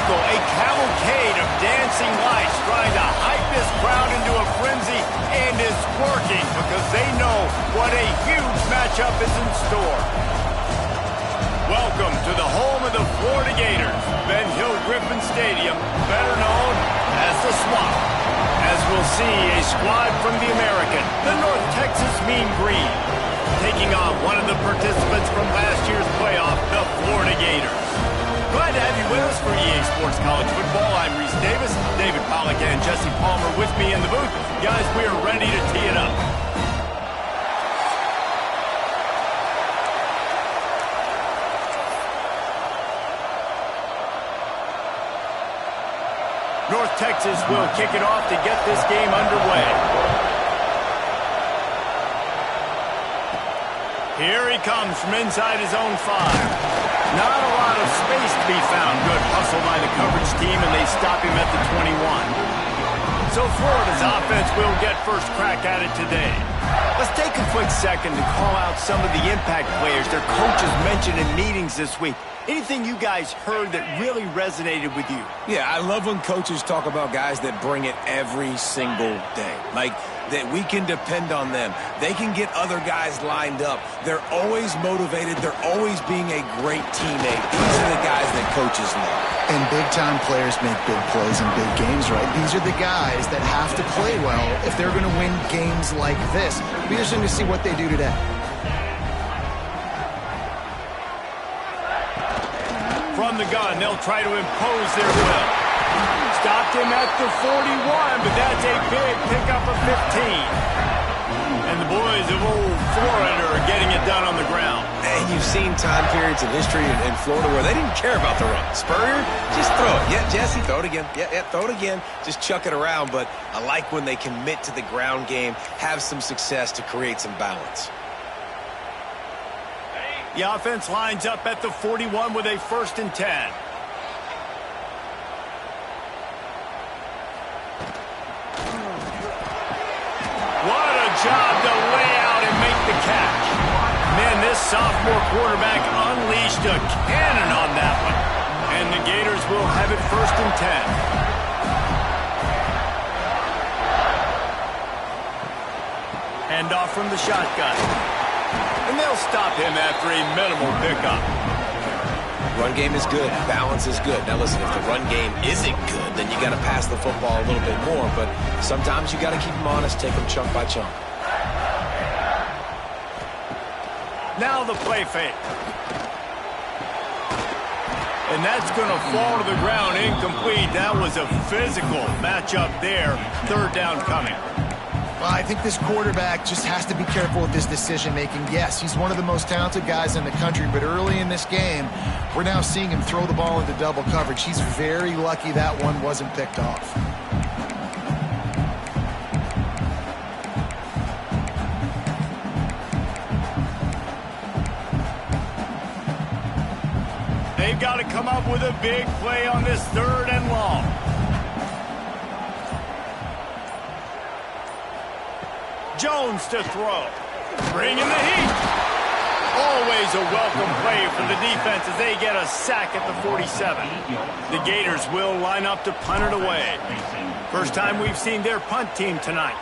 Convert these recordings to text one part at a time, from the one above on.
spectacle, a cavalcade of dancing lights trying to hype this crowd into a frenzy, and it's working because they know what a huge matchup is in store. Welcome to the home of the Florida Gators, Ben Hill Griffin Stadium, better known as the Swamp. As we'll see, a squad from the American, the North Texas Mean Green, taking on one of the participants from last year's playoff, the Florida Gators. Glad to have you with us for EA Sports College Football. I'm Reese Davis, David Pollack and Jesse Palmer with me in the booth. Guys, we are ready to tee it up. North Texas will kick it off to get this game underway. Here he comes from inside his own 5. Not a lot of space to be found. Good hustle by the coverage team, and they stop him at the 21. So Florida's offense will get first crack at it today. Let's take a quick second to call out some of the impact players their coaches mentioned in meetings this week. Anything you guys heard that really resonated with you? Yeah, I love when coaches talk about guys that bring it every single day. Like, that we can depend on them. They can get other guys lined up. They're always motivated. They're always being a great teammate. These are the guys that coaches love. And big-time players make big plays in big games, right? These are the guys that have to play well if they're going to win games like this. It'll be interesting to see what they do today. From the gun, they'll try to impose their will. Stopped him at the 41, but that's a big pickup of 15. And the boys of old Florida are getting it done on the ground. And you've seen time periods in history in Florida where they didn't care about the run. Spurrier, just throw it. Yeah, Jesse, throw it again. Yeah, throw it again. Just chuck it around. But I like when they commit to the ground game, have some success to create some balance. The offense lines up at the 41 with a 1st and 10. What a job to lay out and make the catch. Man, this sophomore quarterback unleashed a cannon on that one. And the Gators will have it 1st and 10. Hand off from the shotgun. And they'll stop him after a minimal pickup. Run game is good. Balance is good. Now listen, if the run game isn't good, then you got to pass the football a little bit more. But sometimes you got to keep them honest, take them chunk by chunk. Now the play fake. And that's going to fall to the ground incomplete. That was a physical matchup there. 3rd down coming. Well, I think this quarterback just has to be careful with his decision-making. Yes, he's one of the most talented guys in the country, but early in this game, we're now seeing him throw the ball into double coverage. He's very lucky that one wasn't picked off. They've got to come up with a big play on this 3rd and long. Jones to throw. Bringing the heat. Always a welcome play for the defense as they get a sack at the 47. The Gators will line up to punt it away. First time we've seen their punt team tonight.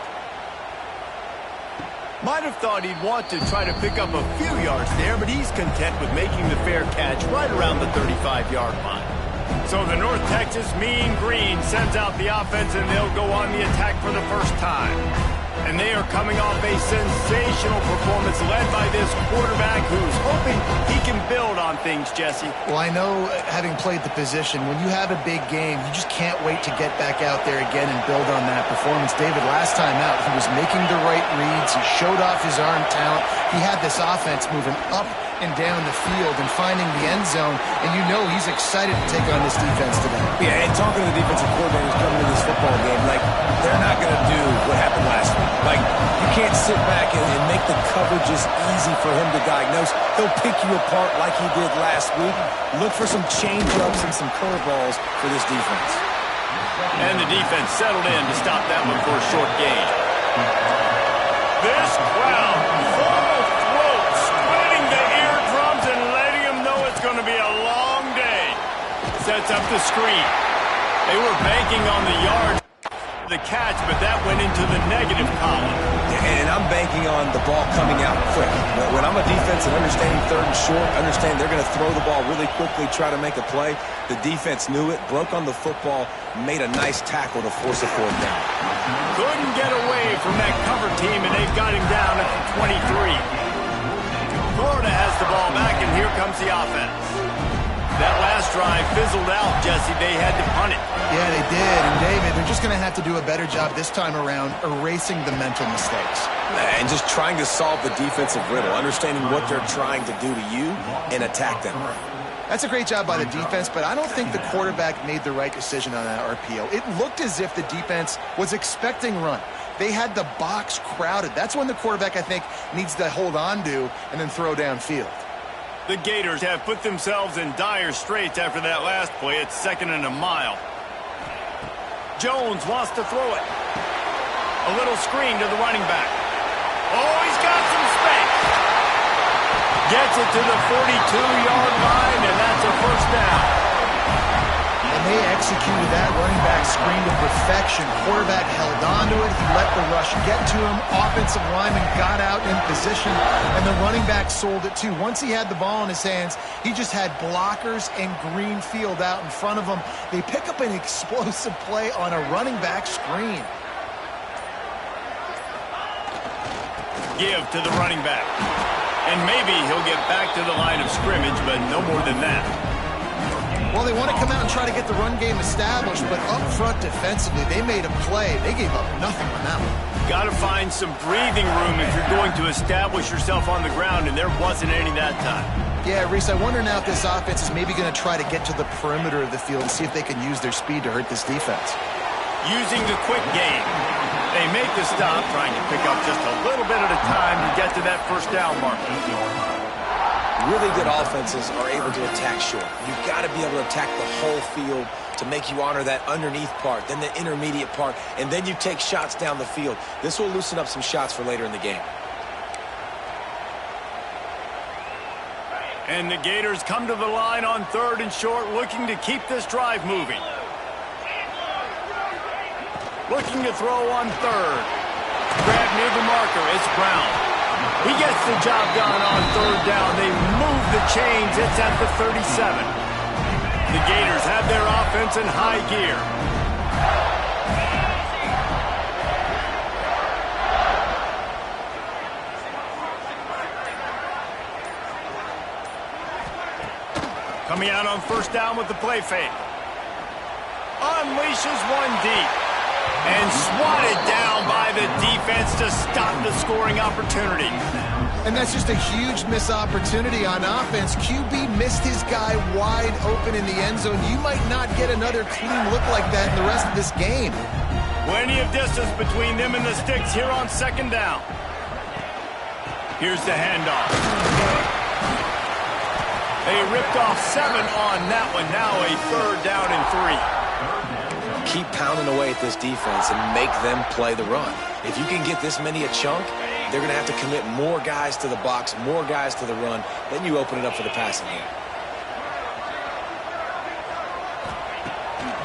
Might have thought he'd want to try to pick up a few yards there, but he's content with making the fair catch right around the 35-yard line. So the North Texas Mean Green sends out the offense, and they'll go on the attack for the first time. And they are coming off a sensational performance led by this quarterback who's hoping he can build on things, Jesse. Well, I know, having played the position, when you have a big game, you just can't wait to get back out there again and build on that performance. David, last time out, he was making the right reads. He showed off his arm talent. He had this offense moving up and down the field and finding the end zone, and you know he's excited to take on this defense today. Yeah, and talking to the defensive coordinators coming to this football game, like, they're not going to do what happened last week. Like, you can't sit back and make the coverages easy for him to diagnose. He'll pick you apart like he did last week. Look for some change-ups and some curveballs for this defense. And the defense settled in to stop that one for a short gain. This crowd full of throats, splitting the eardrums and letting them know it's going to be a long day. Sets up the screen. They were banking on the yards, the catch, but that went into the negative column. And I'm banking on the ball coming out quick. When I'm a defense and understanding third and short, understand they're going to throw the ball really quickly, try to make a play. The defense knew it, broke on the football, made a nice tackle to force a fourth down. Couldn't get away from that cover team, and they've got him down at the 23. Florida has the ball back, and here comes the offense. That last drive fizzled out, Jesse. They had to punt it. Yeah, they did. And, David, they're just going to have to do a better job this time around erasing the mental mistakes. And just trying to solve the defensive riddle, understanding what they're trying to do to you and attack them. That's a great job by the defense, but I don't think the quarterback made the right decision on that RPO. It looked as if the defense was expecting run. They had the box crowded. That's when the quarterback, I think, needs to hold on to and then throw downfield. The Gators have put themselves in dire straits after that last play. It's 2nd and a mile. Jones wants to throw it. A little screen to the running back. Oh, he's got some space. Gets it to the 42-yard line, and that's a first down. And they executed that running back screen to perfection. Quarterback held on to it. He let the rush get to him. Offensive lineman got out in position, and the running back sold it too. Once he had the ball in his hands, he just had blockers and green field out in front of him. They pick up an explosive play on a running back screen. Give to the running back. And maybe he'll get back to the line of scrimmage, but no more than that. Well, they want to come out and try to get the run game established, but up front defensively, they made a play. They gave up nothing on that one. Got to find some breathing room if you're going to establish yourself on the ground, and there wasn't any that time. Yeah, Reese, I wonder now if this offense is maybe going to try to get to the perimeter of the field and see if they can use their speed to hurt this defense. Using the quick game. They make the stop, trying to pick up just a little bit at a time to get to that first down marker. Really good offenses are able to attack short. You've got to be able to attack the whole field to make you honor that underneath part, then the intermediate part, and then you take shots down the field. This will loosen up some shots for later in the game. And the Gators come to the line on 3rd and short, looking to keep this drive moving. Looking to throw on 3rd. Grab near the marker. It's Brown. He gets the job done on 3rd down. They move the chains. It's at the 37. The Gators have their offense in high gear. Coming out on 1st down with the play fake. Unleashes one deep. And swatted down by the defense to stop the scoring opportunity. And that's just a huge missed opportunity on offense. QB missed his guy wide open in the end zone. You might not get another clean look like that in the rest of this game. Plenty of distance between them and the sticks here on 2nd down. Here's the handoff. They ripped off 7 on that one. Now a 3rd down and 3. Keep pounding away at this defense and make them play the run. If you can get this many a chunk, they're going to have to commit more guys to the box, more guys to the run. Then you open it up for the passing game.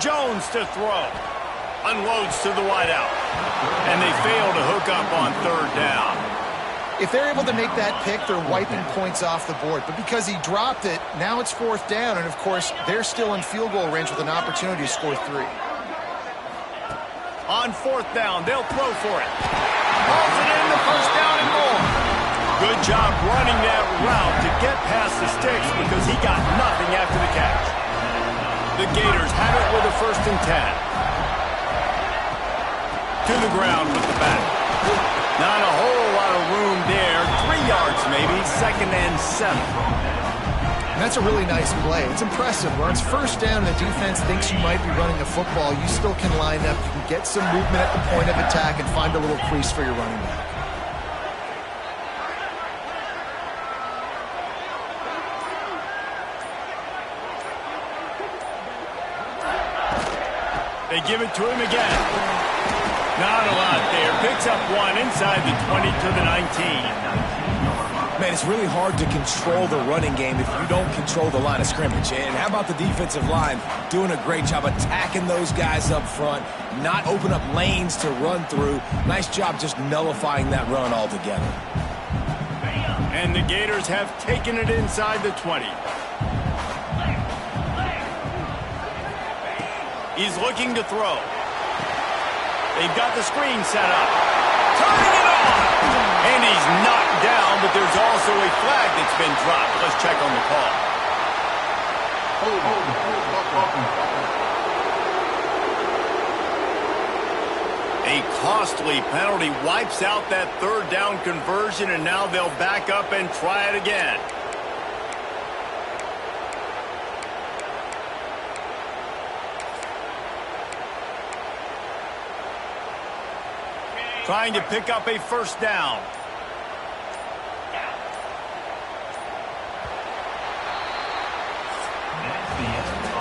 Jones to throw. Unloads to the wideout. And they fail to hook up on 3rd down. If they're able to make that pick, they're wiping points off the board. But because he dropped it, now it's 4th down. And, of course, they're still in field goal range with an opportunity to score 3. On 4th down, they'll throw for it. Hauls it in, the first down and more. Good job running that route to get past the sticks because he got nothing after the catch. The Gators have it with a 1st and 10. To the ground with the back. Not a whole lot of room there. 3 yards maybe, 2nd and 7. And that's a really nice play. It's impressive. When it's 1st down and the defense thinks you might be running a football, you still can line up. You can get some movement at the point of attack and find a little crease for your running back. They give it to him again. Not a lot there. Picks up 1 inside the 20 to the 19. Man, man, it's really hard to control the running game if you don't control the line of scrimmage. And how about the defensive line doing a great job attacking those guys up front, not open up lanes to run through. Nice job just nullifying that run altogether. And the Gators have taken it inside the 20. He's looking to throw. They've got the screen set up. Turning it on! And he's knocked down, but there's also a flag that's been dropped. Let's check on the call. A costly penalty wipes out that third down conversion, and now they'll back up and try it again. Trying to pick up a first down.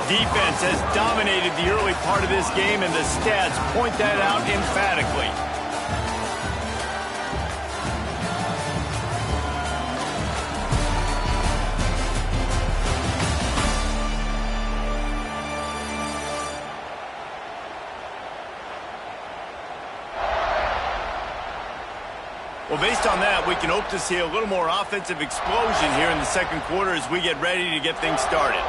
Defense has dominated the early part of this game, and the stats point that out emphatically. Well, based on that, we can hope to see a little more offensive explosion here in the second quarter as we get ready to get things started.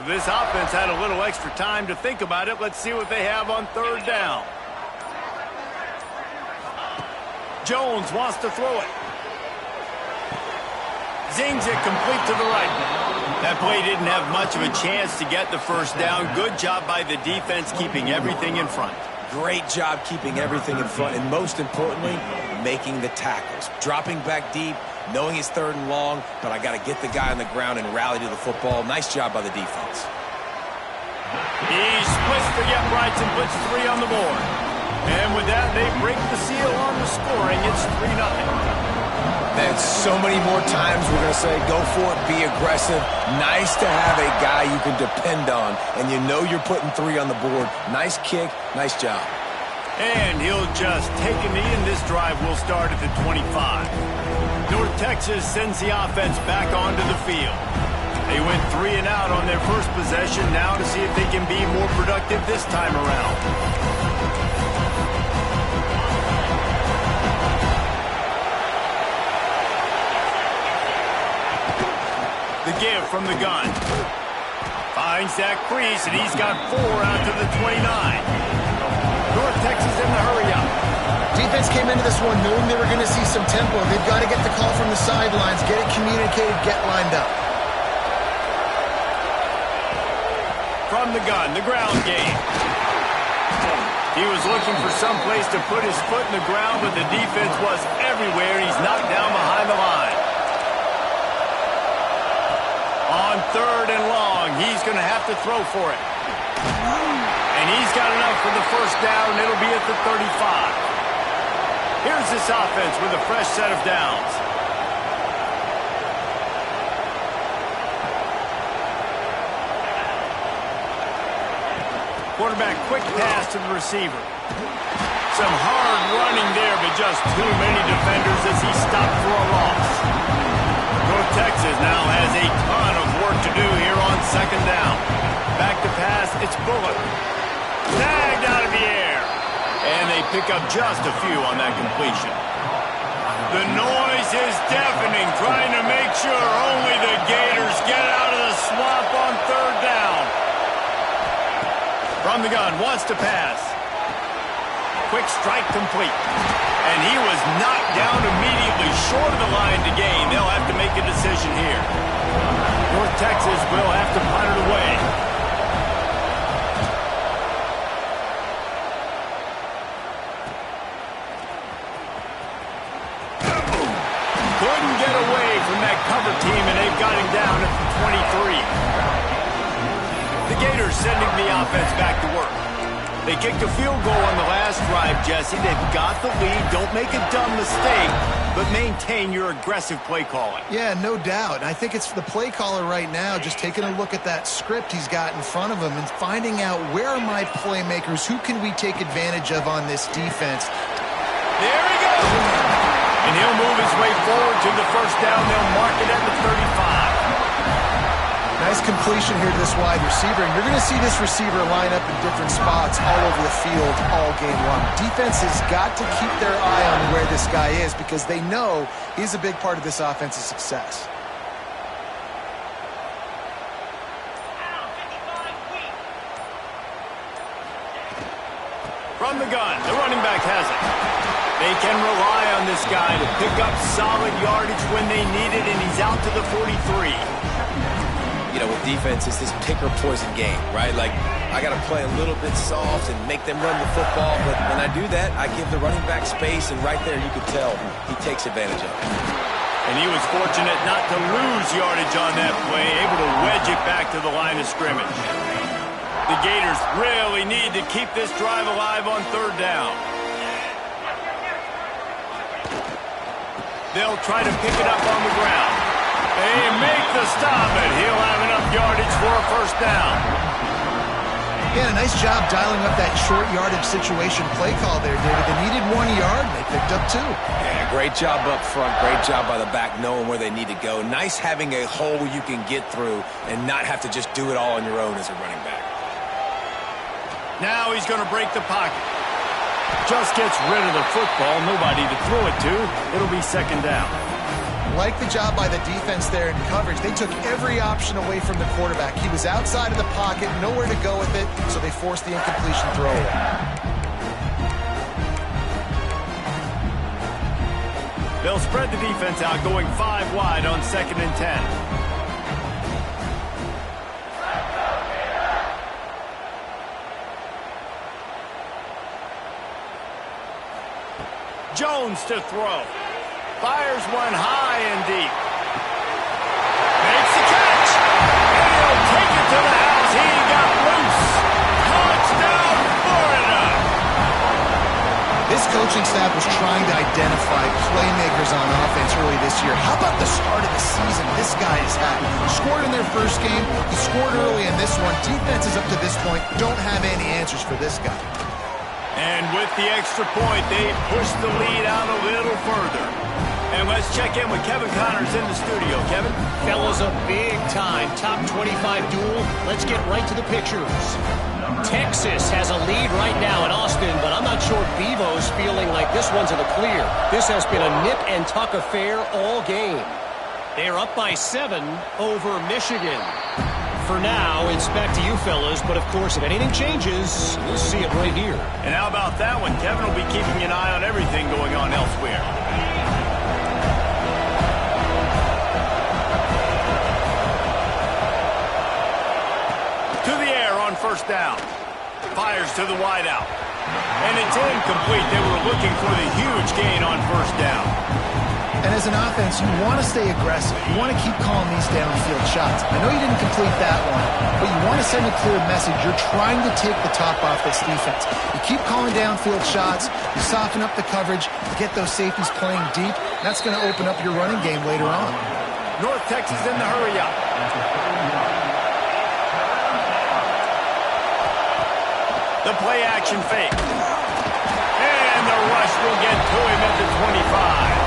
This offense had a little extra time to think about it. Let's see what they have on third down. Jones wants to throw it. Zings it complete to the right. That play didn't have much of a chance to get the first down. Good job by the defense keeping everything in front. Great job keeping everything in front, and most importantly, making the tackles. Dropping back deep, knowing it's third and long, but I got to get the guy on the ground and rally to the football. Nice job by the defense. He splits the uprights and puts 3 on the board. And with that, they break the seal on the scoring. It's 3-0. And so many more times we're going to say, go for it, be aggressive. Nice to have a guy you can depend on, and you know you're putting 3 on the board. Nice kick, nice job. And he'll just take a knee, and this drive will start at the 25. North Texas sends the offense back onto the field. They went 3 and out on their first possession, now to see if they can be more productive this time around. The give from the gun. Finds that crease, and he's got 4 out to the 29. North Texas in the hurry up. Defense came into this one knowing they were going to see some tempo. They've got to get the call from the sidelines, get it communicated, get lined up. From the gun, the ground game. He was looking for some place to put his foot in the ground, but the defense was everywhere. He's knocked down behind the line. On third and long, he's going to have to throw for it. And he's got enough for the first down. It'll be at the 35. Here's this offense with a fresh set of downs. Quarterback quick pass to the receiver. Some hard running there, but just too many defenders as he stopped for a loss. North Texas now has a ton of work to do here on second down. Back to pass, it's Bullock. Tagged out of the air. And they pick up just a few on that completion. The noise is deafening, trying to make sure only the Gators get out of the swamp on third down. From the gun, wants to pass. Quick strike complete. And he was knocked down immediately short of the line to gain. They'll have to make a decision here. North Texas will have to punt it away. Couldn't get away from that cover team, and they've got him down at the 23. The Gators sending the offense back to work. They kicked a field goal on the last drive, Jesse. They've got the lead. Don't make a dumb mistake. but maintain your aggressive play calling. Yeah, no doubt. I think it's the play caller right now just taking a look at that script he's got in front of him and finding out where are my playmakers, who can we take advantage of on this defense. There he goes! And he'll move his way forward to the first down. They'll mark it at the 35. Nice completion here to this wide receiver, and you're going to see this receiver line up in different spots all over the field all game long. Defense has got to keep their eye on where this guy is because they know he's a big part of this offense's success. From the gun, the running back has it. They can rely on this guy to pick up solid yardage when they need it, and he's out to the 43. You know, with defense, it's this pick-or-poison game, right? Like, I got to play a little bit soft and make them run the football, but when I do that, I give the running back space, and right there you can tell he takes advantage of it. And he was fortunate not to lose yardage on that play, able to wedge it back to the line of scrimmage. The Gators really need to keep this drive alive on third down. They'll try to pick it up on the ground. They make the stop, and he'll have enough yardage for a first down. Yeah, a nice job dialing up that short yardage situation play call there, David. They needed 1 yard, and they picked up 2. Yeah, great job up front. Great job by the back knowing where they need to go. Nice having a hole you can get through and not have to just do it all on your own as a running back. Now he's going to break the pocket. Just gets rid of the football. Nobody to throw it to. It'll be second down. Like the job by the defense there in coverage. They took every option away from the quarterback. He was outside of the pocket, nowhere to go with it, so they forced the incompletion throw away. They'll spread the defense out, going 5 wide on 2nd and 10. Jones to throw. Fires one high and deep. Makes the catch. And he'll take it to the house. He got loose. Touchdown, Florida. This coaching staff was trying to identify playmakers on offense early this year. How about the start of the season this guy has had? Scored in their first game. He scored early in this one. Defenses up to this point don't have any answers for this guy. And with the extra point, they push the lead out a little further. And let's check in with Kevin Connors in the studio. Kevin? Fellas, a big-time top 25 duel. Let's get right to the pictures. Texas has a lead right now in Austin, but I'm not sure Bevo's feeling like this one's in the clear. This has been a nip-and-tuck affair all game. They're up by 7 over Michigan. For now, it's back to you fellas, but of course, if anything changes, we'll see it right here. And how about that one? Kevin will be keeping an eye on everything going on elsewhere. To the air on first down. Fires to the wideout. And it's incomplete. They were looking for the huge gain on first down. And as an offense, you want to stay aggressive. You want to keep calling these downfield shots. I know you didn't complete that one, but you want to send a clear message. You're trying to take the top off this defense. You keep calling downfield shots. You soften up the coverage. You get those safeties playing deep. That's going to open up your running game later on. North Texas in the hurry up. The play action fake. And the rush will get to him at the 25.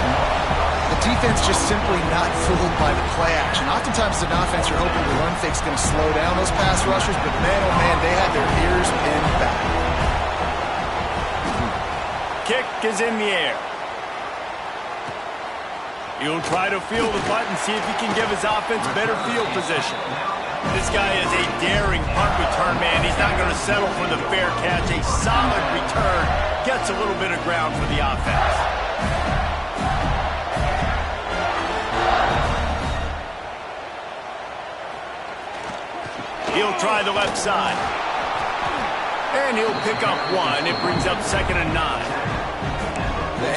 The defense just simply not fooled by the play action. Oftentimes, as an offense, you're hoping the run fake's going to slow down those pass rushers, but man, oh man, they had their ears pinned back. Kick is in the air. He'll try to feel the button, see if he can give his offense better field position. This guy is a daring punt return man. He's not going to settle for the fair catch. A solid return gets a little bit of ground for the offense. He'll try the left side. And he'll pick up 1. It brings up 2nd and 9.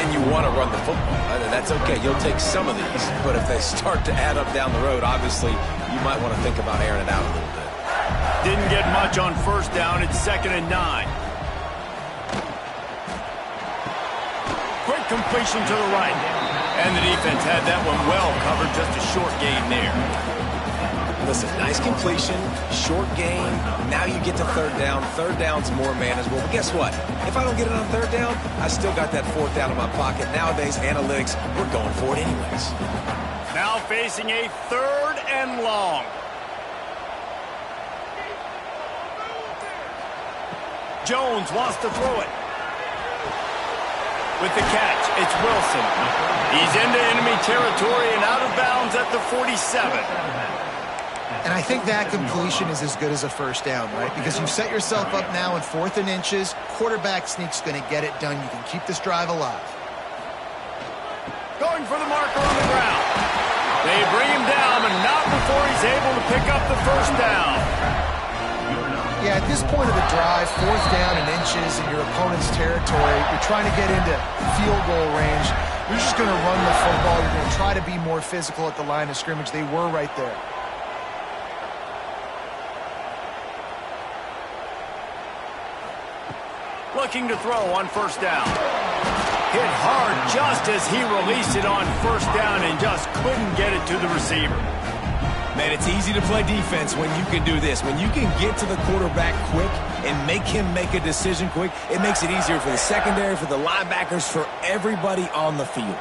And you want to run the football. That's okay. You'll take some of these. But if they start to add up down the road, obviously, you might want to think about airing it out a little bit. Didn't get much on first down. It's 2nd and 9. Quick completion to the right. And the defense had that one well covered, just a short gain there. Listen, nice completion, short gain. Now you get to third down. Third down's more manageable. But guess what? If I don't get it on third down, I still got that fourth down in my pocket. Nowadays, analytics, we're going for it anyways. Now facing a 3rd and long. Jones wants to throw it. With the catch, it's Wilson. He's into enemy territory and out of bounds at the 47. And I think that completion is as good as a first down, right? Because you've set yourself up now in 4th and inches. Quarterback sneak's going to get it done. You can keep this drive alive. Going for the marker on the ground. They bring him down, but not before he's able to pick up the first down. Yeah, at this point of the drive, 4th down and inches in your opponent's territory, you're trying to get into field goal range. You're just going to run the football. You're going to try to be more physical at the line of scrimmage. They were right there. Looking to throw on first down. Hit hard just as he released it on first down and just couldn't get it to the receiver. Man, it's easy to play defense when you can do this. When you can get to the quarterback quick and make him make a decision quick, it makes it easier for the secondary, for the linebackers, for everybody on the field.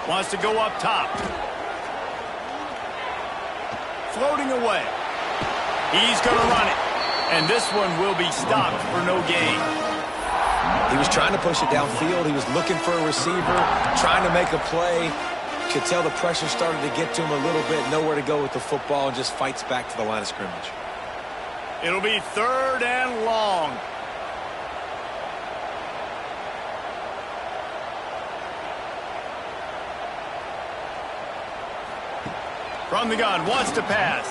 Wants to go up top. Floating away. He's going to run it. And this one will be stopped for no gain. He was trying to push it downfield. He was looking for a receiver, trying to make a play. Could tell the pressure started to get to him a little bit. Nowhere to go with the football, and just fights back to the line of scrimmage. It'll be 3rd and long. From the gun, wants to pass.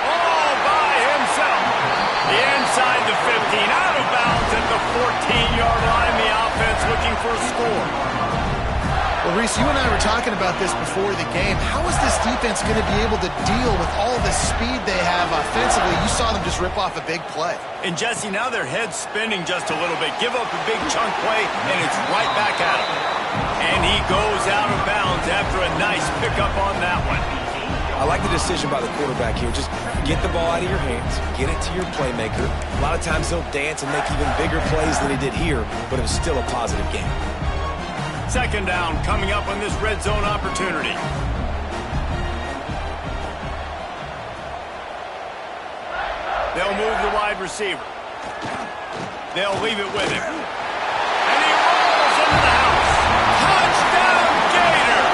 All by himself. The inside the 15, out of bounds at the 14-yard line. The offense looking for a score. Well, Reese, you and I were talking about this before the game. How is this defense going to be able to deal with all the speed they have offensively? You saw them just rip off a big play. And, Jesse, now their head's spinning just a little bit. Give up a big chunk play, and it's right back at him. And he goes out of bounds after a nice pickup on that one. I like the decision by the quarterback here. Just get the ball out of your hands, get it to your playmaker. A lot of times he'll dance and make even bigger plays than he did here, but it was still a positive game. 2nd down coming up on this red zone opportunity. They'll move the wide receiver. They'll leave it with him. And he rolls into the house. Touchdown, Gator!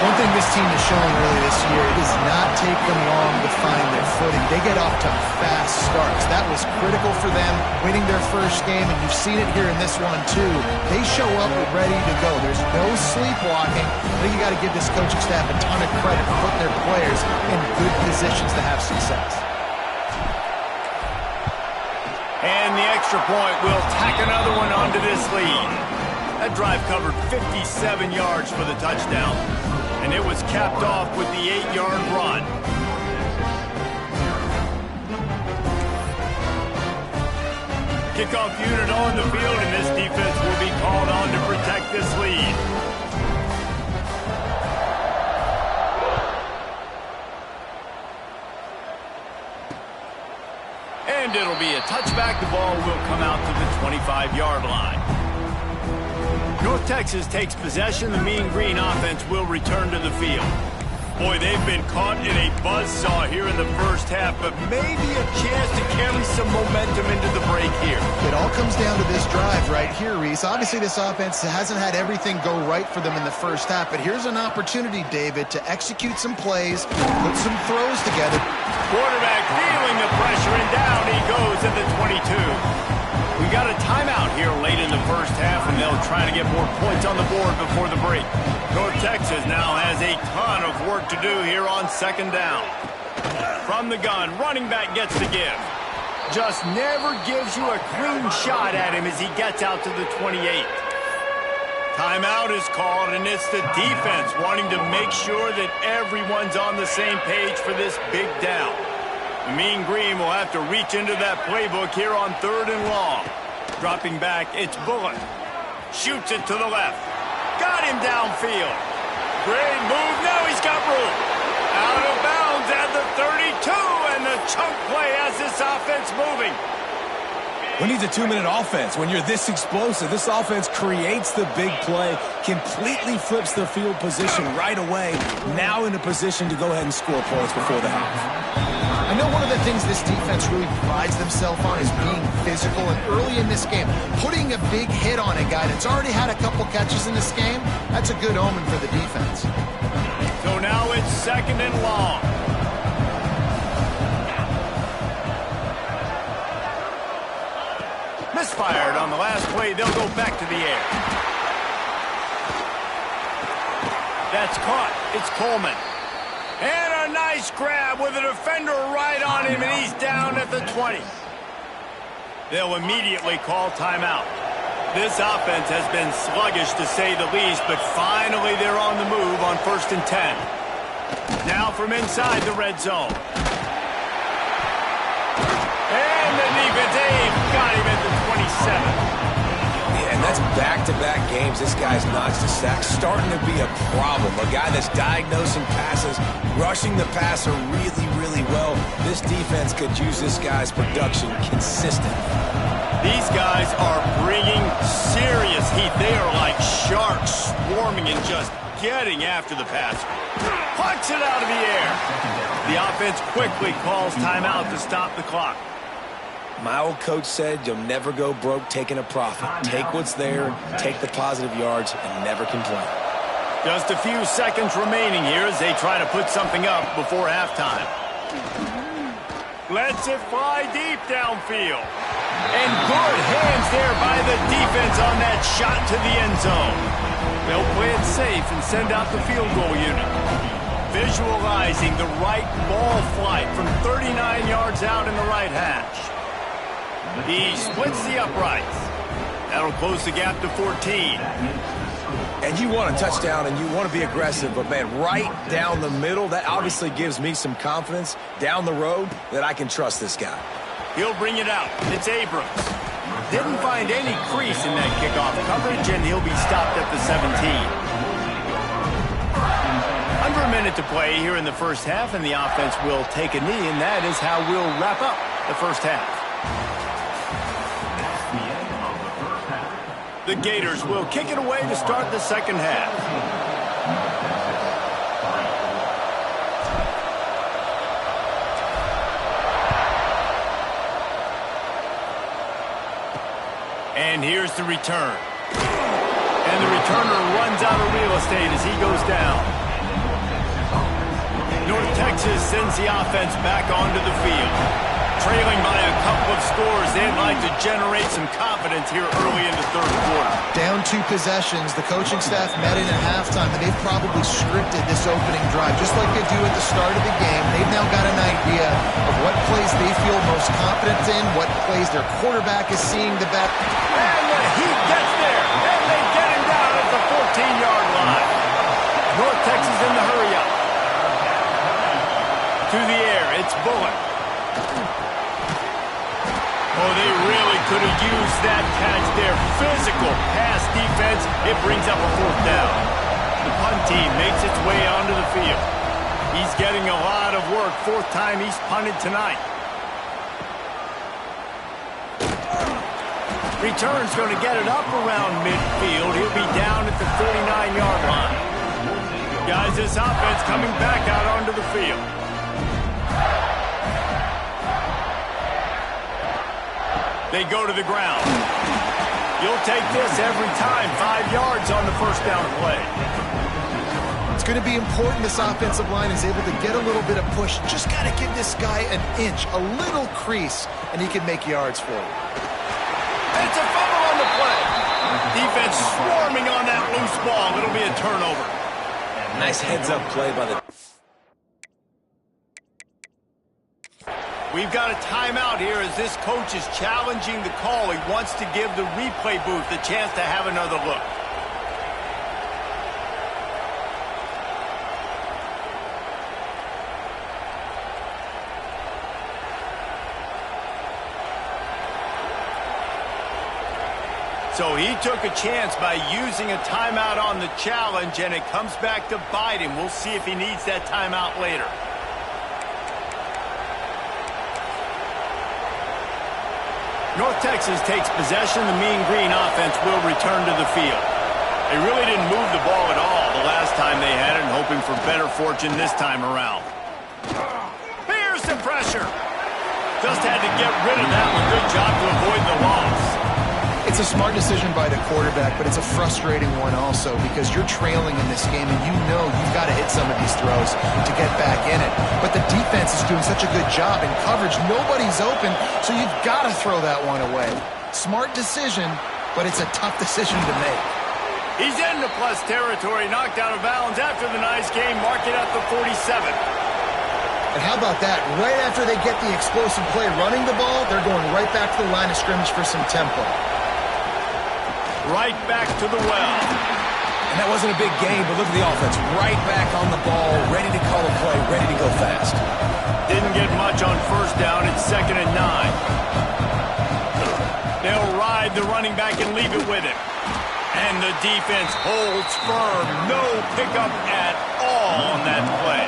One thing this team has shown early this year, it does not take them long to find their footing. They get off to fast starts. That was critical for them, winning their first game, and you've seen it here in this one too. They show up ready to go. There's no sleepwalking. I think you got to give this coaching staff a ton of credit for putting their players in good positions to have success. And the extra point will tack another one onto this lead. That drive covered 57 yards for the touchdown. And it was capped off with the 8-yard run. Kickoff unit on the field, and this defense will be called on to protect this lead. And it'll be a touchback. The ball will come out to the 25-yard line. North Texas takes possession. The Mean Green offense will return to the field. Boy, they've been caught in a buzzsaw here in the first half, but maybe a chance to carry some momentum into the break here. It all comes down to this drive right here, Reese. Obviously, this offense hasn't had everything go right for them in the first half, but here's an opportunity, David, to execute some plays, put some throws together. Quarterback feeling the pressure, and down he goes at the 22. We got a timeout here late in the first half, and they'll try to get more points on the board before the break. North Texas now has a ton of work to do here on 2nd down. From the gun, running back gets the give. Just never gives you a clean shot at him as he gets out to the 28. Timeout is called, and it's the defense wanting to make sure that everyone's on the same page for this big down. The Mean Green will have to reach into that playbook here on 3rd and long. Dropping back, it's Bullock. Shoots it to the left. Got him downfield. Great move. Now he's got room. Out of bounds at the 32, and the chunk play has this offense moving. Who needs a 2-minute offense? When you're this explosive, this offense creates the big play, completely flips the field position right away, now in a position to go ahead and score points before the half. I know one of the things this defense really prides themselves on is being physical, and early in this game, putting a big hit on a guy that's already had a couple catches in this game, that's a good omen for the defense. So now it's 2nd and long. Misfired on the last play. They'll go back to the air. That's caught. It's Coleman. And a nice grab with a defender right on him, and he's down at the 20. They'll immediately call timeout. This offense has been sluggish to say the least, but finally they're on the move on 1st and 10. Now from inside the red zone. And the defense got him at the 27. Yeah, and that's back-to-back games. This guy's notched a sack, starting to be a problem. A guy that's diagnosing passes, rushing the passer really, really well. This defense could use this guy's production consistently. These guys are bringing serious heat. They are like sharks swarming and just getting after the passer. Pucks it out of the air. The offense quickly calls timeout to stop the clock. My old coach said you'll never go broke taking a profit. Take what's there, take the positive yards, and never complain. Just a few seconds remaining here as they try to put something up before halftime. Lets it fly deep downfield. And good hands there by the defense on that shot to the end zone. They'll play it safe and send out the field goal unit. Visualizing the right ball flight from 39 yards out in the right hash. He splits the uprights. That'll close the gap to 14. And you want a touchdown and you want to be aggressive, but man, right down the middle, that obviously gives me some confidence down the road that I can trust this guy. He'll bring it out. It's Abrams. Didn't find any crease in that kickoff coverage, and he'll be stopped at the 17. Under a minute to play here in the first half, and the offense will take a knee, and that is how we'll wrap up the first half. The Gators will kick it away to start the second half. And here's the return. And the returner runs out of real estate as he goes down. North Texas sends the offense back onto the field. Trailing by a couple of scores, they'd like to generate some confidence here early in the third quarter. Down 2 possessions, the coaching staff met in at halftime, and they've probably scripted this opening drive, just like they do at the start of the game. They've now got an idea of what plays they feel most confident in, what plays their quarterback is seeing the best. And the heat gets there, and they get him down at the 14-yard line. North Texas in the hurry-up. To the air, it's Bullock. Oh, they really could have used that catch there. Physical pass defense. It brings up a 4th down. The punt team makes its way onto the field. He's getting a lot of work. 4th time he's punted tonight. Return's going to get it up around midfield. He'll be down at the 49-yard line. Guys, this offense coming back out onto the field. They go to the ground. You'll take this every time. 5 yards on the first down play. It's going to be important this offensive line is able to get a little bit of push. Just got to give this guy an inch, a little crease, and he can make yards for it. It's a fumble on the play. Defense swarming on that loose ball. It'll be a turnover. Nice heads-up play by the... We've got a timeout here as this coach is challenging the call. He wants to give the replay booth a chance to have another look. So he took a chance by using a timeout on the challenge, and it comes back to bite him. We'll see if he needs that timeout later. North Texas takes possession. The Mean Green offense will return to the field. They really didn't move the ball at all the last time they had it, and hoping for better fortune this time around. Here's the pressure. Just had to get rid of that one. Good job to avoid the loss. It's a smart decision by the quarterback, but it's a frustrating one also because you're trailing in this game and you know you've got to hit some of these throws to get back in it. But the defense is doing such a good job in coverage. Nobody's open, so you've got to throw that one away. Smart decision, but it's a tough decision to make. He's into plus territory, knocked out of bounds after the nice game. Mark it at the 47. And how about that? Right after they get the explosive play running the ball, they're going right back to the line of scrimmage for some tempo. Right back to the well. And that wasn't a big game, but look at the offense. Right back on the ball, ready to call a play, ready to go fast. Didn't get much on first down. It's 2nd and 9. They'll ride the running back and leave it with him. And the defense holds firm. No pickup at all on that play.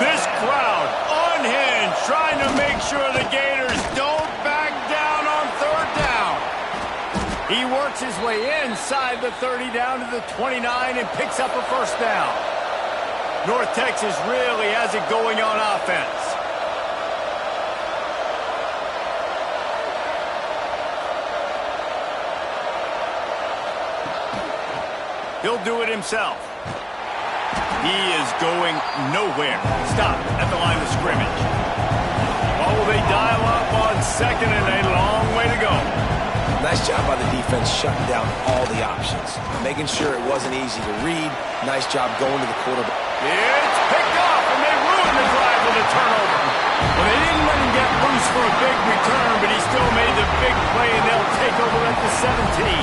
This crowd unhinged, trying to make sure the Gators don't back down on 3rd down. He works his way inside the 30 down to the 29 and picks up a 1st down. North Texas really has it going on offense. He'll do it himself. He is going nowhere. Stop at the line of scrimmage. What will they dial up on 2nd and a long way to go? Nice job by the defense shutting down all the options. Making sure it wasn't easy to read. Nice job going to the quarterback. It's picked off, and they ruined the drive with a turnover. Well, they didn't let him get loose for a big return, but he still made the big play, and they'll take over at the 17.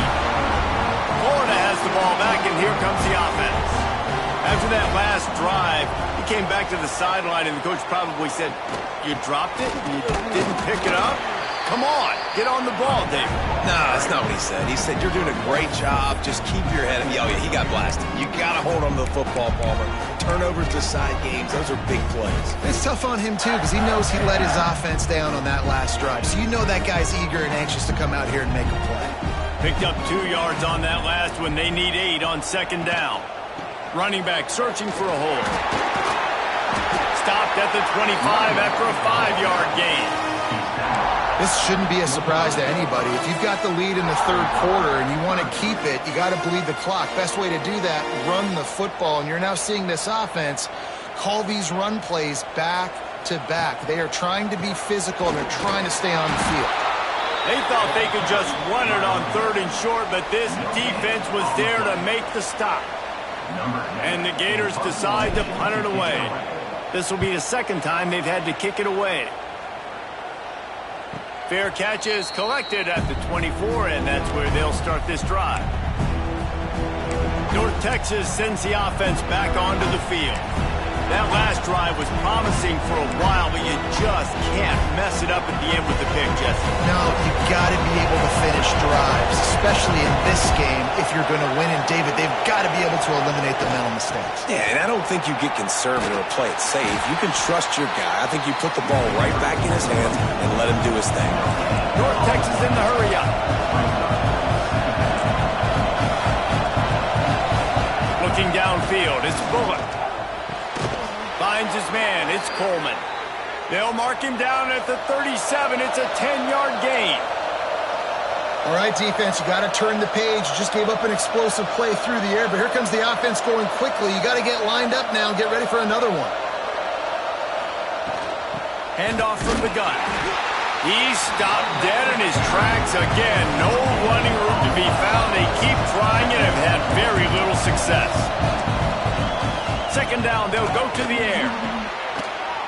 Florida has the ball back, and here comes the offense. After that last drive, he came back to the sideline, and the coach probably said, "You dropped it? You didn't pick it up? Come on, get on the ball, David." No, that's not what he said. He said, "You're doing a great job. Just keep your head up." Oh, yeah, he got blasted. You got to hold on to the football, Palmer. Turnovers decide games. Those are big plays. It's tough on him, too, because he knows he let his offense down on that last drive. So you know that guy's eager and anxious to come out here and make a play. Picked up 2 yards on that last one. They need 8 on 2nd down. Running back searching for a hole. Stopped at the 25 after a 5-yard gain. This shouldn't be a surprise to anybody. If you've got the lead in the 3rd quarter and you want to keep it, you got to bleed the clock. Best way to do that, run the football. And you're now seeing this offense call these run plays back to back. They are trying to be physical and they're trying to stay on the field. They thought they could just run it on 3rd and short, but this defense was there to make the stop. And the Gators decide to punt it away. This will be the 2nd time they've had to kick it away. Fair catch is collected at the 24, and that's where they'll start this drive. North Texas sends the offense back onto the field. That last drive was promising for a while, but you just can't mess it up at the end with the pick, Jesse. No, you've got to be able to finish drives, especially in this game if you're going to win. And, David, they've got to be able to eliminate the mental mistakes. Yeah, and I don't think you get conservative or play it safe. You can trust your guy. I think you put the ball right back in his hands and let him do his thing. North Texas in the hurry up. Looking downfield, it's Bullock. Finds his man, it's Coleman. They'll mark him down at the 37. It's a 10-yard gain. All right, defense, you got to turn the page. You just gave up an explosive play through the air, but here comes the offense going quickly. You got to get lined up now and get ready for another one. Handoff from the gun. He's stopped dead in his tracks again. No running room to be found. They keep trying and have had very little success. 2nd down, they'll go to the air.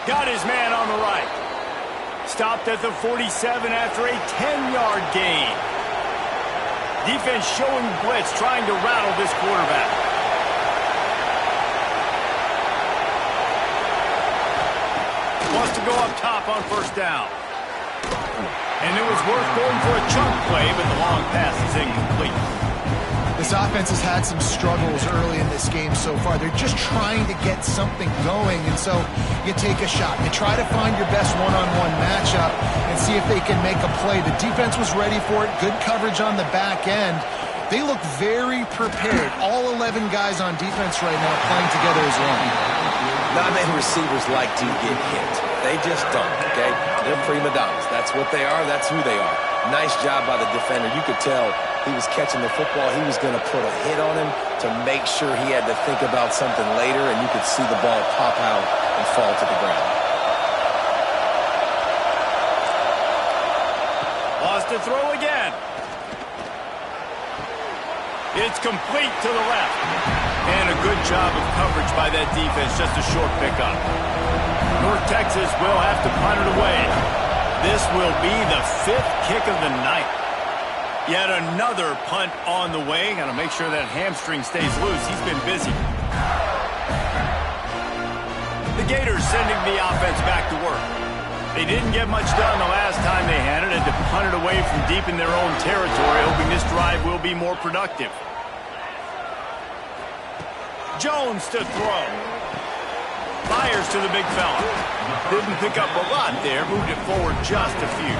Got his man on the right. Stopped at the 47 after a 10-yard gain. Defense showing blitz, trying to rattle this quarterback. Wants to go up top on 1st down. And it was worth going for a chunk play, but the long pass is incomplete. This offense has had some struggles early in this game so far. They're just trying to get something going, and so you take a shot. You try to find your best one-on-one matchup and see if they can make a play. The defense was ready for it. Good coverage on the back end. They look very prepared. All 11 guys on defense right now playing together as one. Not many receivers like to get hit. They just don't, okay? They're prima donnas. That's what they are. That's who they are. Nice job by the defender. You could tell he was catching the football. He was going to put a hit on him to make sure he had to think about something later, and you could see the ball pop out and fall to the ground. Lost to throw again. It's complete to the left. And a good job of coverage by that defense. Just a short pickup. North Texas will have to punt it away. This will be the 5th kick of the night. Yet another punt on the way. Got to make sure that hamstring stays loose. He's been busy. The Gators sending the offense back to work. They didn't get much done the last time they had it, and to punt it away from deep in their own territory, hoping this drive will be more productive. Jones to throw. Fires to the big fella. Didn't pick up a lot there, moved it forward just a few.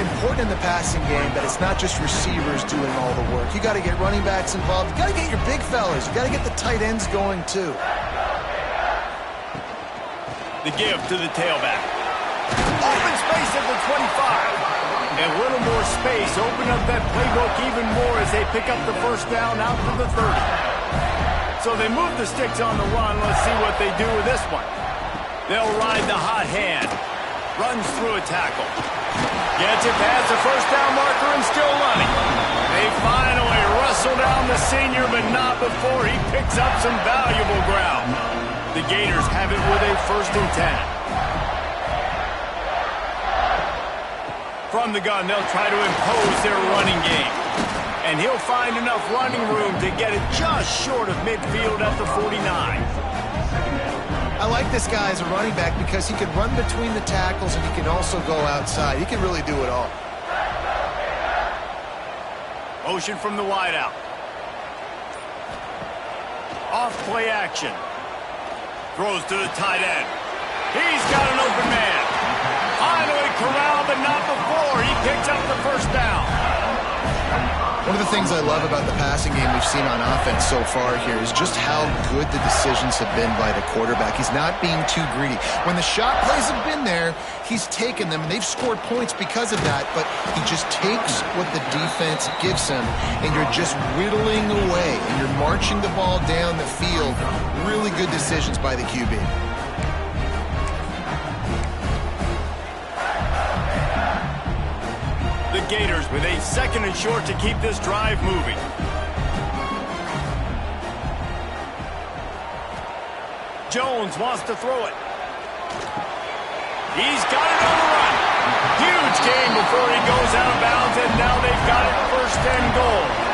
Important in the passing game that it's not just receivers doing all the work. You got to get running backs involved. You got to get your big fellas. You got to get the tight ends going too. The give to the tailback. Open space at the 25. And a little more space. Open up that playbook even more as they pick up the first down out to the 30. So they move the sticks on the run. Let's see what they do with this one. They'll ride the hot hand. Runs through a tackle. Gets it past the first down marker and still running. They finally wrestle down the senior, but not before he picks up some valuable ground. The Gators have it with a 1st and 10. From the gun, they'll try to impose their running game. And he'll find enough running room to get it just short of midfield at the 49. I like this guy as a running back because he can run between the tackles and he can also go outside. He can really do it all. Motion from the wideout. Off play action. Throws to the tight end. He's got an open man. Finally corralled, but not before. He picks up the first down. One of the things I love about the passing game we've seen on offense so far here is just how good the decisions have been by the quarterback. He's not being too greedy. When the shot plays have been there, he's taken them, and they've scored points because of that, but he just takes what the defense gives him, and you're just whittling away, and you're marching the ball down the field. Really good decisions by the QB. The Gators with a 2nd and short to keep this drive moving. Jones wants to throw it. He's got it on the run. Huge gain before he goes out of bounds, and now they've got it 1st and goal.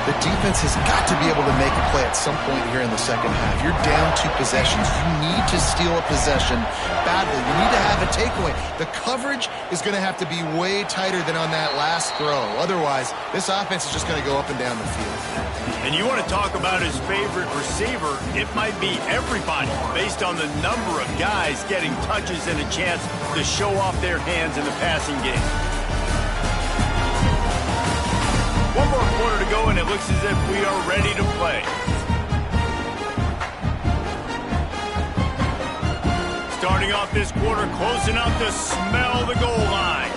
The defense has got to be able to make a play at some point here in the second half. You're down 2 possessions. You need to steal a possession badly. You need to have a takeaway. The coverage is going to have to be way tighter than on that last throw. Otherwise, this offense is just going to go up and down the field. And you want to talk about his favorite receiver, it might be everybody, based on the number of guys getting touches and a chance to show off their hands in the passing game. One more quarter to go, and it looks as if we are ready to play. Starting off this quarter, close enough to smell the goal line.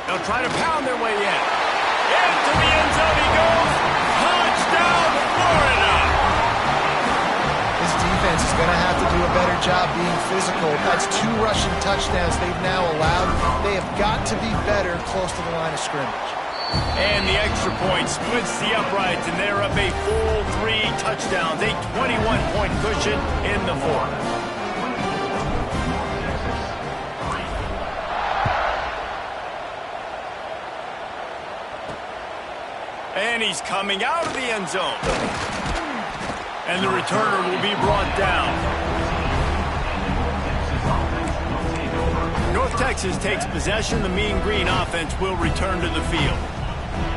They'll try to pound their way in. Into the end zone he goes. Touchdown, Florida! This defense is going to have to do a better job being physical. That's 2 rushing touchdowns they've now allowed. They have got to be better close to the line of scrimmage. And the extra point splits the uprights, and they're up a full 3 touchdowns, a 21-point cushion in the 4th. And he's coming out of the end zone. And the returner will be brought down. North Texas takes possession. The Mean Green offense will return to the field.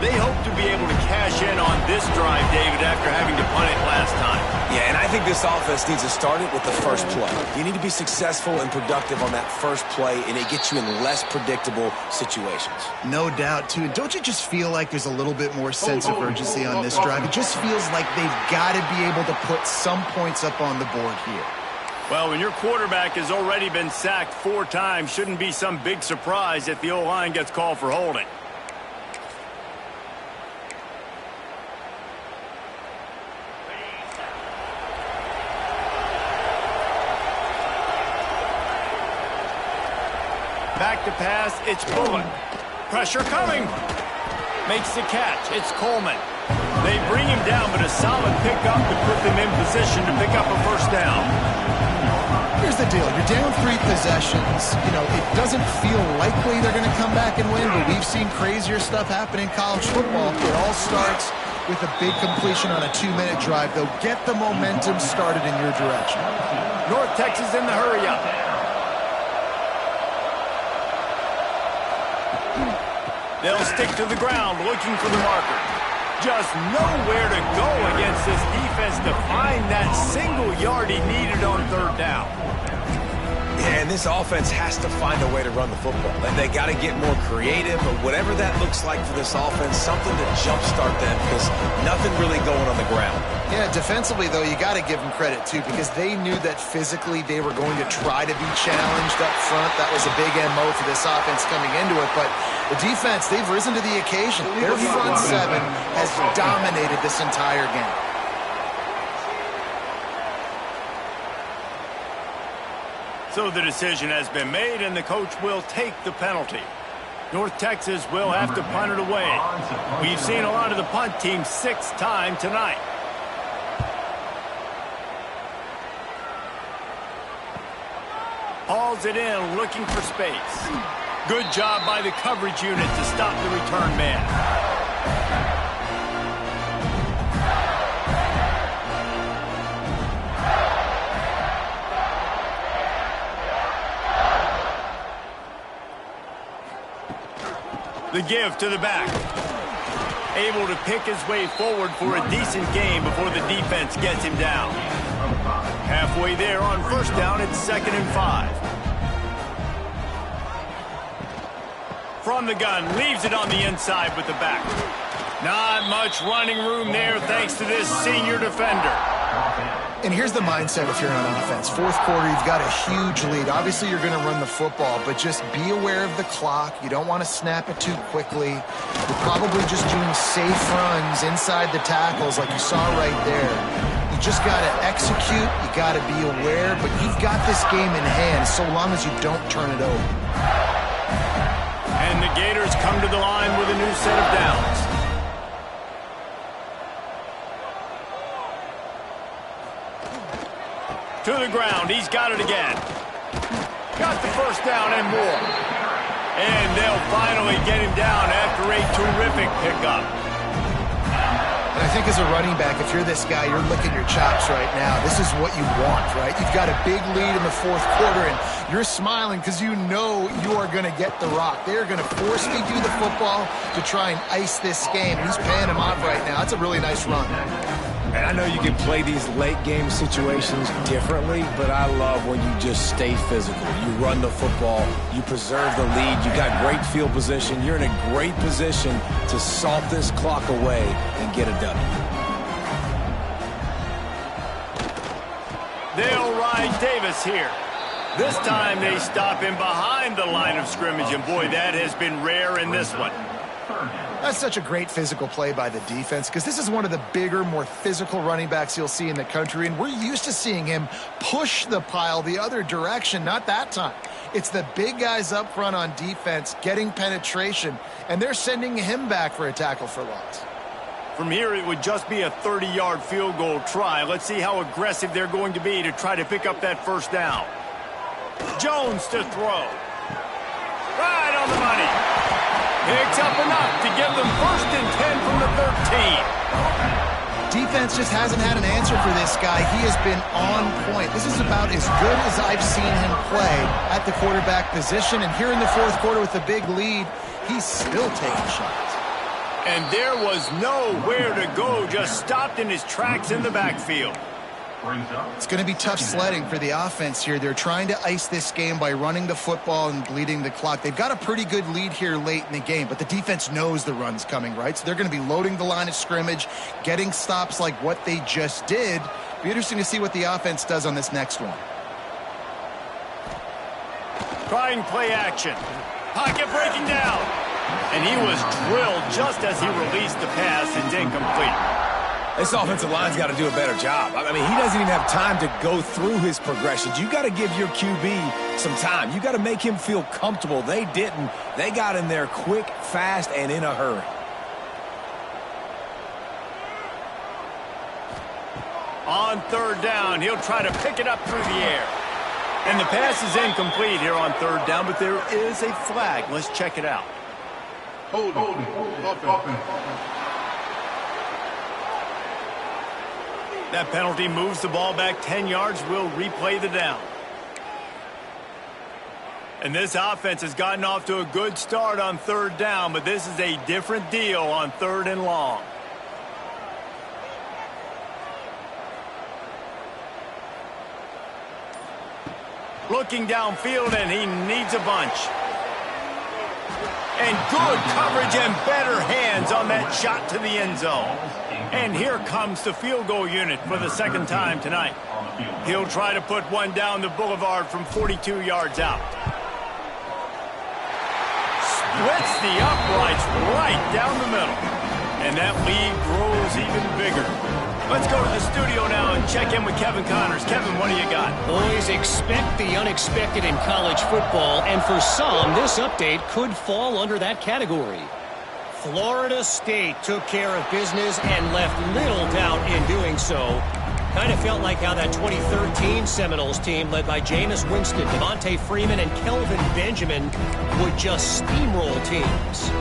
They hope to be able to cash in on this drive, David, after having to punt it last time. Yeah, and I think this offense needs to start it with the first play. You need to be successful and productive on that first play, and it gets you in less predictable situations. No doubt, too. Don't you just feel like there's a little bit more sense of urgency on this drive? It just feels like they've got to be able to put some points up on the board here. Well, when your quarterback has already been sacked 4 times, shouldn't be some big surprise if the O-line gets called for holding. Back to pass, it's Bullock. Pressure coming. Makes the catch, it's Coleman. They bring him down, but a solid pickup to put them in position to pick up a first down. Here's the deal. You're down 3 possessions. You know, it doesn't feel likely they're going to come back and win, but we've seen crazier stuff happen in college football. It all starts with a big completion on a 2-minute drive. They'll get the momentum started in your direction. North Texas in the hurry-up. They'll stick to the ground looking for the marker. Just nowhere to go against this defense to find that single yard he needed on 3rd down. Yeah, and this offense has to find a way to run the football. And they got to get more creative, or whatever that looks like for this offense, something to jumpstart them, because nothing really going on the ground. Yeah, defensively, though, you got to give them credit, too, because they knew that physically they were going to try to be challenged up front. That was a big MO for this offense coming into it. But the defense, they've risen to the occasion. Their front 7 has dominated this entire game. So the decision has been made, and the coach will take the penalty. North Texas will have to punt it away. We've seen a lot of the punt team 6th time tonight. Hauls it in, looking for space. Good job by the coverage unit to stop the return man. The give to the back. Able to pick his way forward for a decent gain before the defense gets him down. Halfway there on 1st down, it's 2nd and 5. From the gun, leaves it on the inside with the back. Not much running room there thanks to this senior defender. And here's the mindset if you're on offense. 4th quarter, you've got a huge lead. Obviously, you're going to run the football, but just be aware of the clock. You don't want to snap it too quickly. You're probably just doing safe runs inside the tackles like you saw right there. You just got to execute. You got to be aware, but you've got this game in hand so long as you don't turn it over. And the Gators come to the line with a new set of downs. To the ground, he's got it again. Got the first down and more. And they'll finally get him down after a terrific pickup. And I think as a running back, if you're this guy, you're licking your chops right now. This is what you want, right? You've got a big lead in the 4th quarter, and you're smiling because you know you are going to get the rock. They're going to force feed you the football to try and ice this game. He's paying him off right now. That's a really nice run. And I know you can play these late-game situations differently, but I love when you just stay physical. You run the football. You preserve the lead. You got great field position. You're in a great position to salt this clock away and get a W. They'll ride Davis here. This time they stop him behind the line of scrimmage, and boy, that has been rare in this one. That's such a great physical play by the defense because this is one of the bigger, more physical running backs you'll see in the country, and we're used to seeing him push the pile the other direction. Not that time. It's the big guys up front on defense getting penetration, and they're sending him back for a tackle for loss. From here, it would just be a 30-yard field goal try. Let's see how aggressive they're going to be to try to pick up that first down. Jones to throw. Right on the money. Picks up enough to give them 1st and 10 from the 13. Defense just hasn't had an answer for this guy. He has been on point. This is about as good as I've seen him play at the quarterback position. And here in the fourth quarter with a big lead, he's still taking shots. And there was nowhere to go, just stopped in his tracks in the backfield. It's going to be tough sledding for the offense here. They're trying to ice this game by running the football and bleeding the clock. They've got a pretty good lead here late in the game, but the defense knows the run's coming, right? So they're going to be loading the line of scrimmage, getting stops like what they just did. Be interesting to see what the offense does on this next one. Trying play action. Pocket breaking down. And he was drilled just as he released the pass. It's incomplete. This offensive line's got to do a better job. I mean, he doesn't even have time to go through his progressions. You got to give your QB some time. You got to make him feel comfortable. They didn't. They got in there quick, fast, and in a hurry. On third down, he'll try to pick it up through the air. And the pass is incomplete here on third down, but there is a flag. Let's check it out. Hold it. That penalty moves the ball back 10 yards. We'll replay the down. And this offense has gotten off to a good start on third down, but this is a different deal on third and long. Looking downfield, and he needs a bunch. And good coverage and better hands on that shot to the end zone. And here comes the field goal unit for the second time tonight. He'll try to put one down the boulevard from 42 yards out. Splits the uprights right down the middle. And that lead grows even bigger. Let's go to the studio now and check in with Kevin Connors. Kevin, what do you got? Boys, expect the unexpected in college football, and for some, this update could fall under that category. Florida State took care of business and left little doubt in doing so. Kind of felt like how that 2013 Seminoles team led by Jameis Winston, Devontae Freeman, and Kelvin Benjamin would just steamroll teams.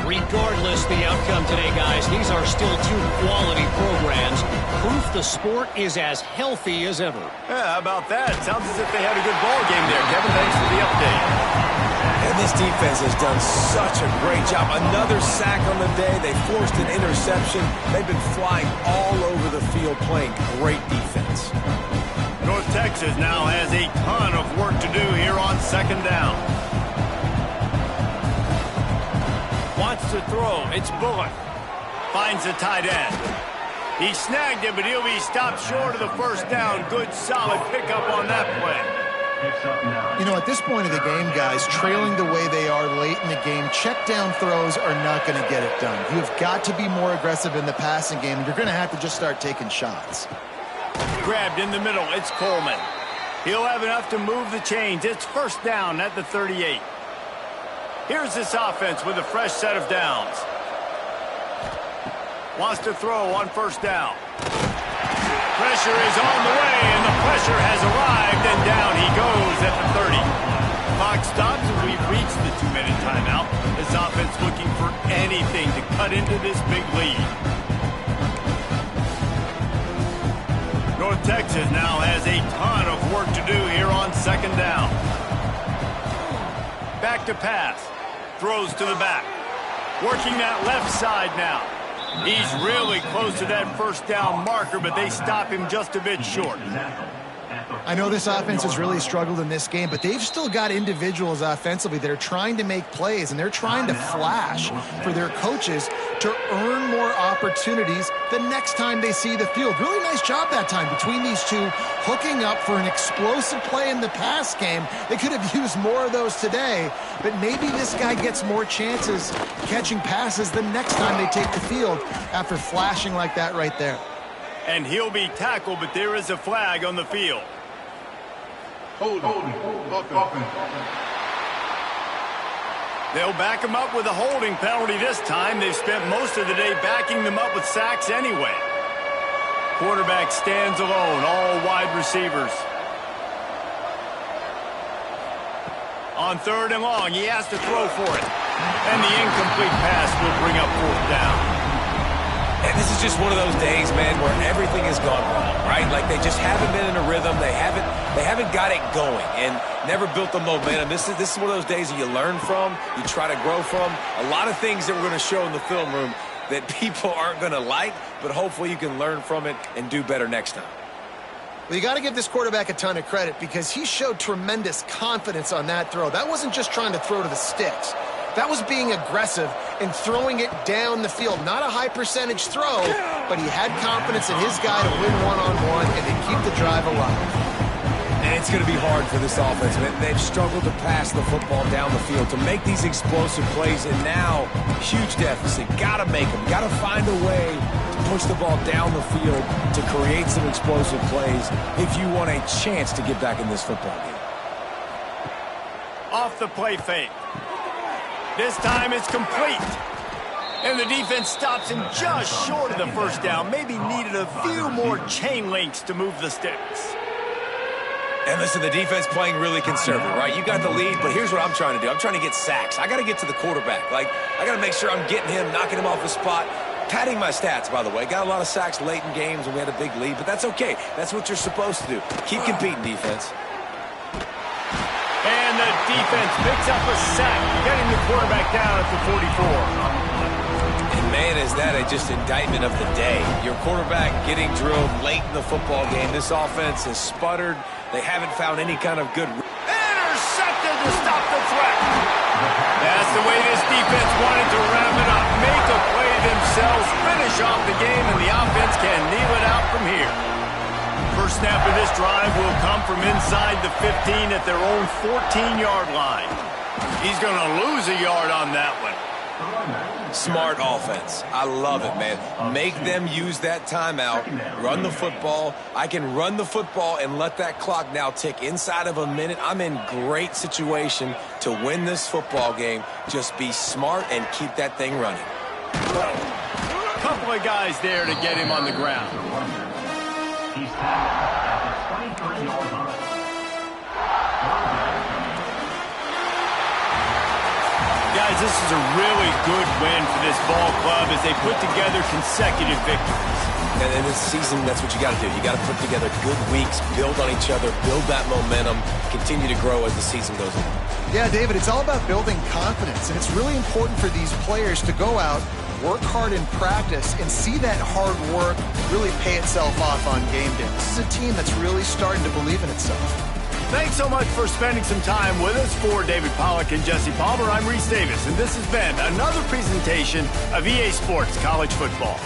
Regardless the outcome today, guys, these are still two quality programs. Proof the sport is as healthy as ever. Yeah, how about that? Sounds as if they had a good ball game there. Kevin, thanks for the update. And this defense has done such a great job. Another sack on the day. They forced an interception. They've been flying all over the field playing great defense. North Texas now has a ton of work to do here on second down. Wants to throw. It's Bullock. Finds the tight end. He snagged it, but he'll be stopped short of the first down. Good, solid pickup on that play. You know, at this point of the game, guys, trailing the way they are late in the game, check down throws are not going to get it done. You've got to be more aggressive in the passing game. You're going to have to just start taking shots. Grabbed in the middle. It's Coleman. He'll have enough to move the chains. It's first down at the 38. Here's this offense with a fresh set of downs. Wants to throw on first down. Pressure is on the way, and the pressure has arrived, and down he goes at the 30. Clock stops, and we've reached the 2-minute timeout. This offense looking for anything to cut into this big lead. North Texas now has a ton of work to do here on second down. Back to pass. Throws to the back. Working that left side now. He's really close to that first down marker, but they stop him just a bit short. I know this offense has really struggled in this game, but they've still got individuals offensively that are trying to make plays, and they're trying to flash for their coaches to earn more opportunities the next time they see the field. Really nice job that time between these two, hooking up for an explosive play in the pass game. They could have used more of those today, but maybe this guy gets more chances catching passes the next time they take the field after flashing like that right there. And he'll be tackled, but there is a flag on the field. Hold it. They'll back him up with a holding penalty this time. They've spent most of the day backing them up with sacks anyway. Quarterback stands alone, all wide receivers. On third and long, he has to throw for it. And the incomplete pass will bring up fourth down. And this is just one of those days, man, where everything has gone wrong, right? Like they just haven't been in a rhythm. They haven't got it going and never built the momentum. This is one of those days that you learn from, you try to grow from. A lot of things that we're going to show in the film room that people aren't going to like, but hopefully you can learn from it and do better next time. Well, you got to give this quarterback a ton of credit because he showed tremendous confidence on that throw. That wasn't just trying to throw to the sticks. That was being aggressive and throwing it down the field. Not a high percentage throw, but he had confidence in his guy to win one-on-one and to keep the drive alive. And it's going to be hard for this offense, man. They've struggled to pass the football down the field, to make these explosive plays, and now, huge deficit. Got to make them. Got to find a way to push the ball down the field to create some explosive plays if you want a chance to get back in this football game. Off the play fake. This time it's complete. And the defense stops him just short of the first down. Maybe needed a few more chain links to move the sticks. And listen, the defense playing really conservative, right? You got the lead, but here's what I'm trying to do. I'm trying to get sacks. I got to get to the quarterback. Like, I got to make sure I'm getting him, knocking him off his spot. Padding my stats, by the way. Got a lot of sacks late in games when we had a big lead, but that's okay. That's what you're supposed to do. Keep competing, defense. And the defense picks up a sack, getting the quarterback down at the 44. And man, is that just indictment of the day. Your quarterback getting drilled late in the football game. This offense has sputtered. They haven't found any kind of good... Intercepted to stop the threat. That's the way this defense wanted to wrap it up. Make a play themselves, finish off the game, and the offense can kneel it out from here. First snap of this drive will come from inside the 15 at their own 14-yard line. He's going to lose a yard on that one. Smart offense. I love it, man. Make them use that timeout, run the football. I can run the football and let that clock now tick inside of a minute. I'm in great situation to win this football game. Just be smart and keep that thing running. Couple of guys there to get him on the ground. He's tackled at the 23-yard line. Guys, this is a really good win for this ball club as they put together consecutive victories. And in this season, that's what you got to do. You got to put together good weeks, build on each other, build that momentum, continue to grow as the season goes on. Yeah, David, it's all about building confidence, and it's really important for these players to go out, work hard in practice, and see that hard work really pay itself off on game day. This is a team that's really starting to believe in itself. Thanks so much for spending some time with us. For David Pollack and Jesse Palmer, I'm Reese Davis, and this has been another presentation of EA Sports College Football.